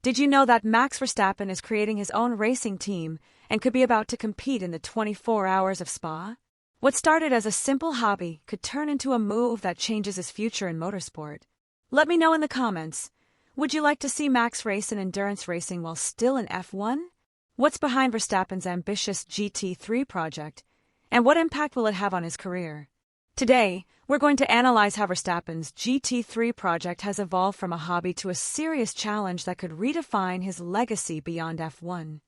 Did you know that Max Verstappen is creating his own racing team and could be about to compete in the 24 Hours of Spa? What started as a simple hobby could turn into a move that changes his future in motorsport. Let me know in the comments. Would you like to see Max race in endurance racing while still in F1? What's behind Verstappen's ambitious GT3 project, and what impact will it have on his career? Today, we're going to analyze how Verstappen's GT3 project has evolved from a hobby to a serious challenge that could redefine his legacy beyond F1.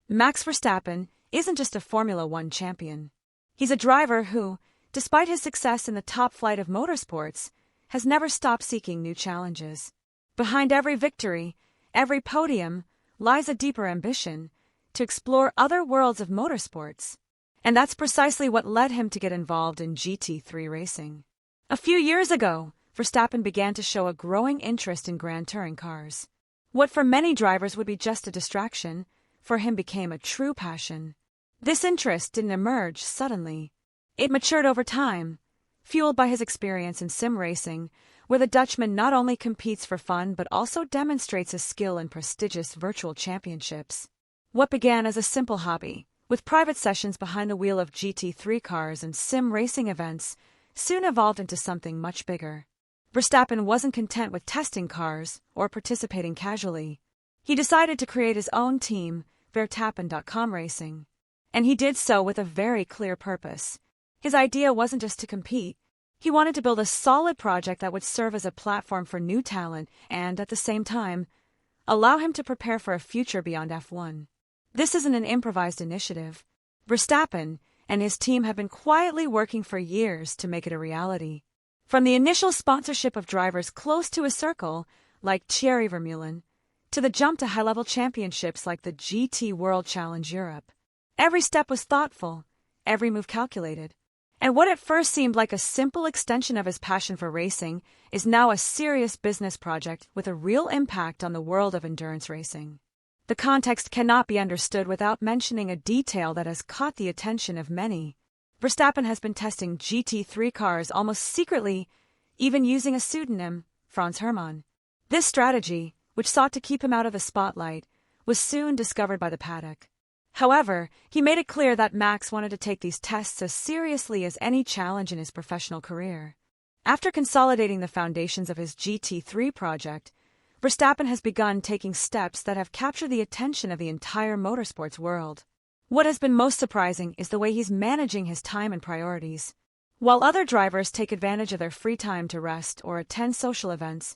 Max Verstappen isn't just a Formula One champion. He's a driver who, despite his success in the top flight of motorsports, has never stopped seeking new challenges. Behind every victory, every podium, lies a deeper ambition to explore other worlds of motorsports. And that's precisely what led him to get involved in GT3 racing. A few years ago, Verstappen began to show a growing interest in Grand Touring cars. What for many drivers would be just a distraction, for him became a true passion. This interest didn't emerge suddenly. It matured over time, fueled by his experience in sim racing, where the Dutchman not only competes for fun but also demonstrates his skill in prestigious virtual championships. What began as a simple hobby, with private sessions behind the wheel of GT3 cars and sim racing events, soon evolved into something much bigger. Verstappen wasn't content with testing cars or participating casually. He decided to create his own team, Verstappen.com Racing. And he did so with a very clear purpose. His idea wasn't just to compete. He wanted to build a solid project that would serve as a platform for new talent and, at the same time, allow him to prepare for a future beyond F1. This isn't an improvised initiative. Verstappen and his team have been quietly working for years to make it a reality. From the initial sponsorship of drivers close to his circle, like Thierry Vermeulen, to the jump to high-level championships like the GT World Challenge Europe. Every step was thoughtful, every move calculated. And what at first seemed like a simple extension of his passion for racing is now a serious business project with a real impact on the world of endurance racing. The context cannot be understood without mentioning a detail that has caught the attention of many. Verstappen has been testing GT3 cars almost secretly, even using a pseudonym, Franz Hermann. This strategy, which sought to keep him out of the spotlight, was soon discovered by the paddock. However, he made it clear that Max wanted to take these tests as seriously as any challenge in his professional career. After consolidating the foundations of his GT3 project, Verstappen has begun taking steps that have captured the attention of the entire motorsports world. What has been most surprising is the way he's managing his time and priorities. While other drivers take advantage of their free time to rest or attend social events,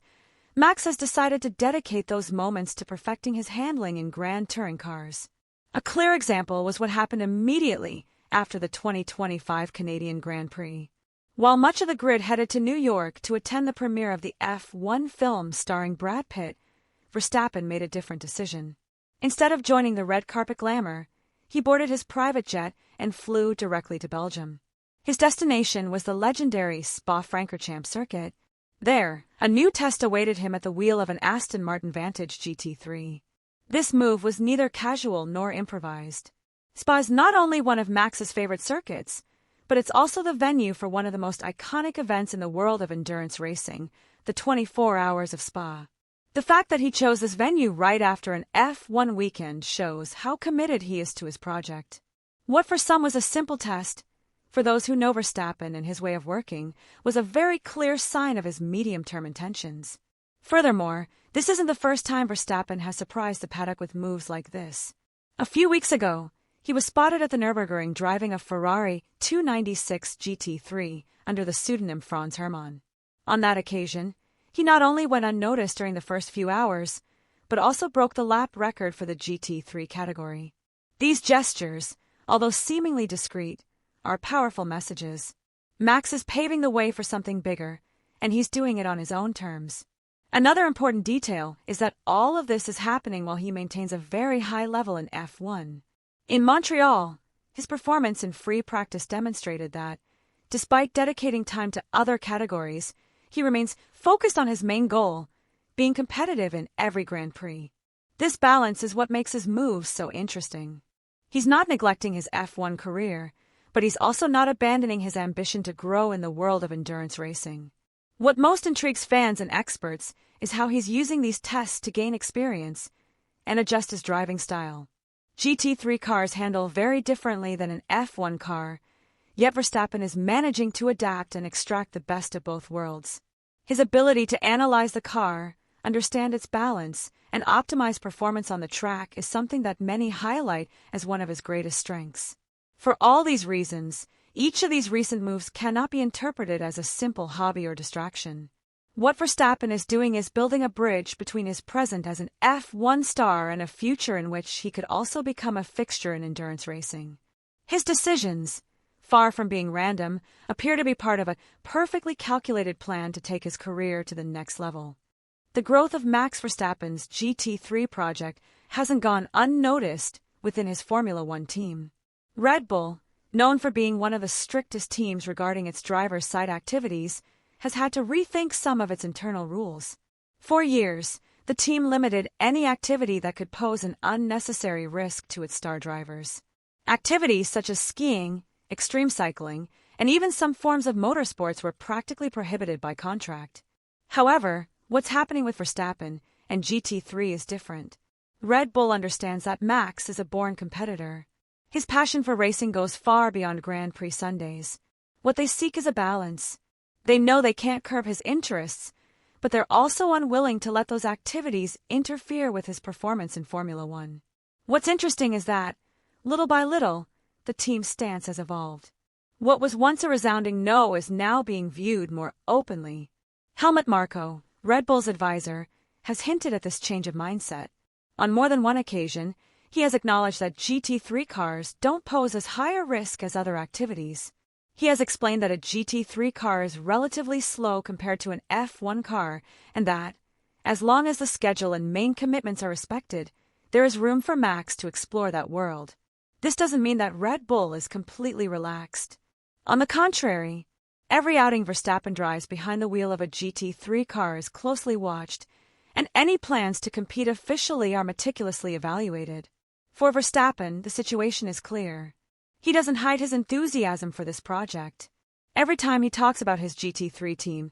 Max has decided to dedicate those moments to perfecting his handling in Grand Touring cars. A clear example was what happened immediately after the 2025 Canadian Grand Prix. While much of the grid headed to New York to attend the premiere of the F1 film starring Brad Pitt, Verstappen made a different decision. Instead of joining the red carpet glamour, he boarded his private jet and flew directly to Belgium. His destination was the legendary Spa-Francorchamps circuit. There, a new test awaited him at the wheel of an Aston Martin Vantage GT3. This move was neither casual nor improvised. Spa is not only one of Max's favorite circuits, but it's also the venue for one of the most iconic events in the world of endurance racing, the 24 Hours of Spa. The fact that he chose this venue right after an F1 weekend shows how committed he is to his project. What for some was a simple test, for those who know Verstappen and his way of working, was a very clear sign of his medium-term intentions. Furthermore, this isn't the first time Verstappen has surprised the paddock with moves like this. A few weeks ago, he was spotted at the Nürburgring driving a Ferrari 296 GT3 under the pseudonym Franz Hermann. On that occasion, he not only went unnoticed during the first few hours, but also broke the lap record for the GT3 category. These gestures, although seemingly discreet, are powerful messages. Max is paving the way for something bigger, and he's doing it on his own terms. Another important detail is that all of this is happening while he maintains a very high level in F1. In Montreal, his performance in free practice demonstrated that, despite dedicating time to other categories, he remains focused on his main goal, being competitive in every Grand Prix. This balance is what makes his moves so interesting. He's not neglecting his F1 career, but he's also not abandoning his ambition to grow in the world of endurance racing. What most intrigues fans and experts is how he's using these tests to gain experience, and adjust his driving style. GT3 cars handle very differently than an F1 car, yet Verstappen is managing to adapt and extract the best of both worlds. His ability to analyze the car, understand its balance, and optimize performance on the track is something that many highlight as one of his greatest strengths. For all these reasons, each of these recent moves cannot be interpreted as a simple hobby or distraction. What Verstappen is doing is building a bridge between his present as an F1 star and a future in which he could also become a fixture in endurance racing. His decisions, far from being random, appear to be part of a perfectly calculated plan to take his career to the next level. The growth of Max Verstappen's GT3 project hasn't gone unnoticed within his Formula One team. Red Bull, known for being one of the strictest teams regarding its driver side activities, has had to rethink some of its internal rules. For years, the team limited any activity that could pose an unnecessary risk to its star drivers. Activities such as skiing, extreme cycling, and even some forms of motorsports were practically prohibited by contract. However, what's happening with Verstappen and GT3 is different. Red Bull understands that Max is a born competitor. His passion for racing goes far beyond Grand Prix Sundays. What they seek is a balance. They know they can't curb his interests, but they're also unwilling to let those activities interfere with his performance in Formula One. What's interesting is that, little by little, the team's stance has evolved. What was once a resounding no is now being viewed more openly. Helmut Marko, Red Bull's advisor, has hinted at this change of mindset. On more than one occasion, he has acknowledged that GT3 cars don't pose as high a risk as other activities. He has explained that a GT3 car is relatively slow compared to an F1 car, and that, as long as the schedule and main commitments are respected, there is room for Max to explore that world. This doesn't mean that Red Bull is completely relaxed. On the contrary, every outing Verstappen drives behind the wheel of a GT3 car is closely watched, and any plans to compete officially are meticulously evaluated. For Verstappen, the situation is clear. He doesn't hide his enthusiasm for this project. Every time he talks about his GT3 team,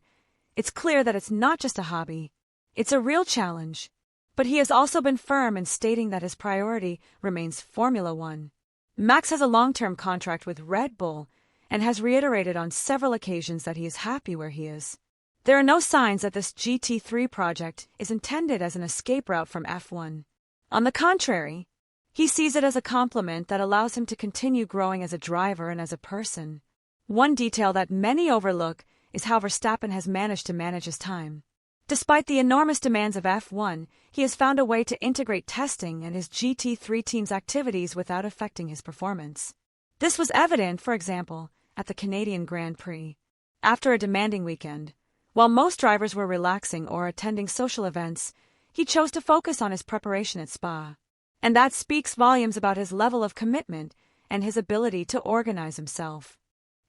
it's clear that it's not just a hobby. It's a real challenge. But he has also been firm in stating that his priority remains Formula One. Max has a long-term contract with Red Bull and has reiterated on several occasions that he is happy where he is. There are no signs that this GT3 project is intended as an escape route from F1. On the contrary, he sees it as a complement that allows him to continue growing as a driver and as a person. One detail that many overlook is how Verstappen has managed to manage his time. Despite the enormous demands of F1, he has found a way to integrate testing and his GT3 team's activities without affecting his performance. This was evident, for example, at the Canadian Grand Prix. After a demanding weekend, while most drivers were relaxing or attending social events, he chose to focus on his preparation at Spa. And that speaks volumes about his level of commitment and his ability to organize himself.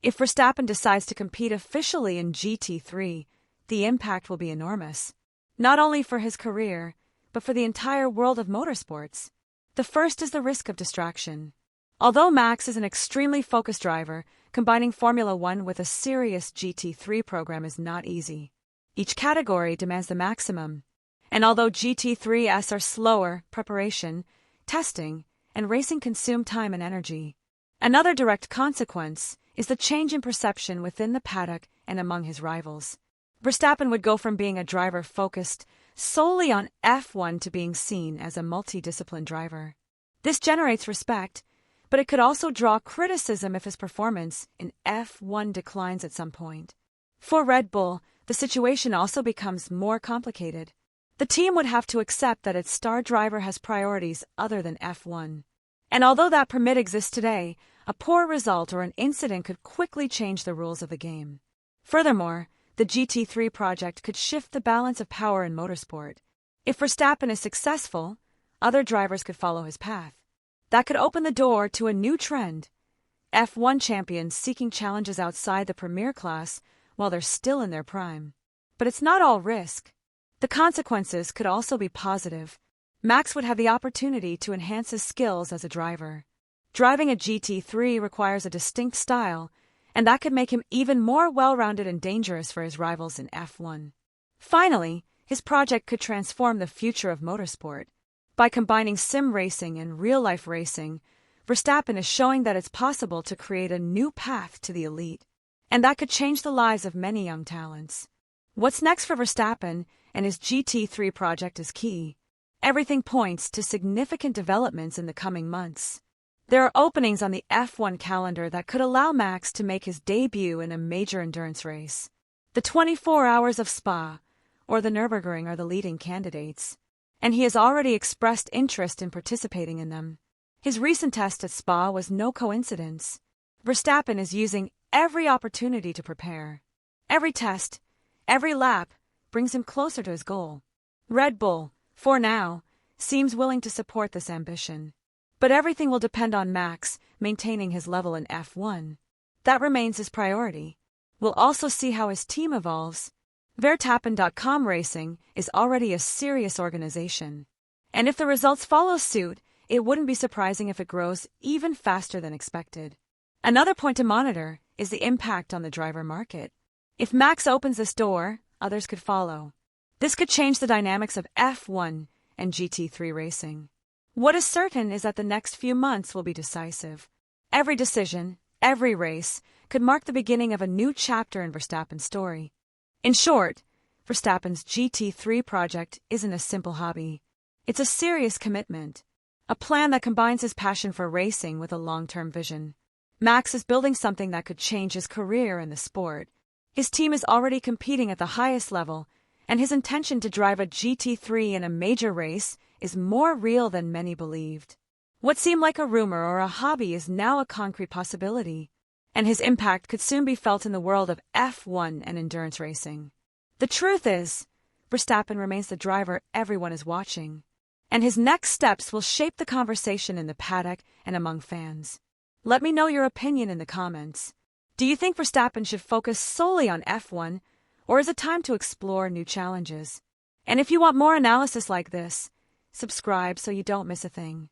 If Verstappen decides to compete officially in GT3, the impact will be enormous, not only for his career, but for the entire world of motorsports. The first is the risk of distraction. Although Max is an extremely focused driver, combining Formula One with a serious GT3 program is not easy. Each category demands the maximum. And although GT3s are slower, preparation, testing, and racing consume time and energy. Another direct consequence is the change in perception within the paddock and among his rivals. Verstappen would go from being a driver focused solely on F1 to being seen as a multidisciplined driver. This generates respect, but it could also draw criticism if his performance in F1 declines at some point. For Red Bull, the situation also becomes more complicated. The team would have to accept that its star driver has priorities other than F1. And although that permit exists today, a poor result or an incident could quickly change the rules of the game. Furthermore, the GT3 project could shift the balance of power in motorsport. If Verstappen is successful, other drivers could follow his path. That could open the door to a new trend. F1 champions seeking challenges outside the premier class while they're still in their prime. But it's not all risk. The consequences could also be positive. Max would have the opportunity to enhance his skills as a driver. Driving a GT3 requires a distinct style, and that could make him even more well-rounded and dangerous for his rivals in F1. Finally, his project could transform the future of motorsport. By combining sim racing and real-life racing, Verstappen is showing that it's possible to create a new path to the elite, and that could change the lives of many young talents. What's next for Verstappen and his GT3 project is key. Everything points to significant developments in the coming months. There are openings on the F1 calendar that could allow Max to make his debut in a major endurance race. The 24 Hours of Spa, or the Nürburgring, are the leading candidates, and he has already expressed interest in participating in them. His recent test at Spa was no coincidence. Verstappen is using every opportunity to prepare. Every test, every lap, brings him closer to his goal. Red Bull, for now, seems willing to support this ambition. But everything will depend on Max maintaining his level in F1. That remains his priority. We'll also see how his team evolves. Verstappen.com Racing is already a serious organization, and if the results follow suit, it wouldn't be surprising if it grows even faster than expected. Another point to monitor is the impact on the driver market. If Max opens this door, others could follow. This could change the dynamics of F1 and GT3 racing. What is certain is that the next few months will be decisive. Every decision, every race, could mark the beginning of a new chapter in Verstappen's story. In short, Verstappen's GT3 project isn't a simple hobby. It's a serious commitment, a plan that combines his passion for racing with a long-term vision. Max is building something that could change his career in the sport. His team is already competing at the highest level, and his intention to drive a GT3 in a major race is more real than many believed. What seemed like a rumor or a hobby is now a concrete possibility, and his impact could soon be felt in the world of F1 and endurance racing. The truth is, Verstappen remains the driver everyone is watching, and his next steps will shape the conversation in the paddock and among fans. Let me know your opinion in the comments. Do you think Verstappen should focus solely on F1, or is it time to explore new challenges? And if you want more analysis like this, subscribe so you don't miss a thing.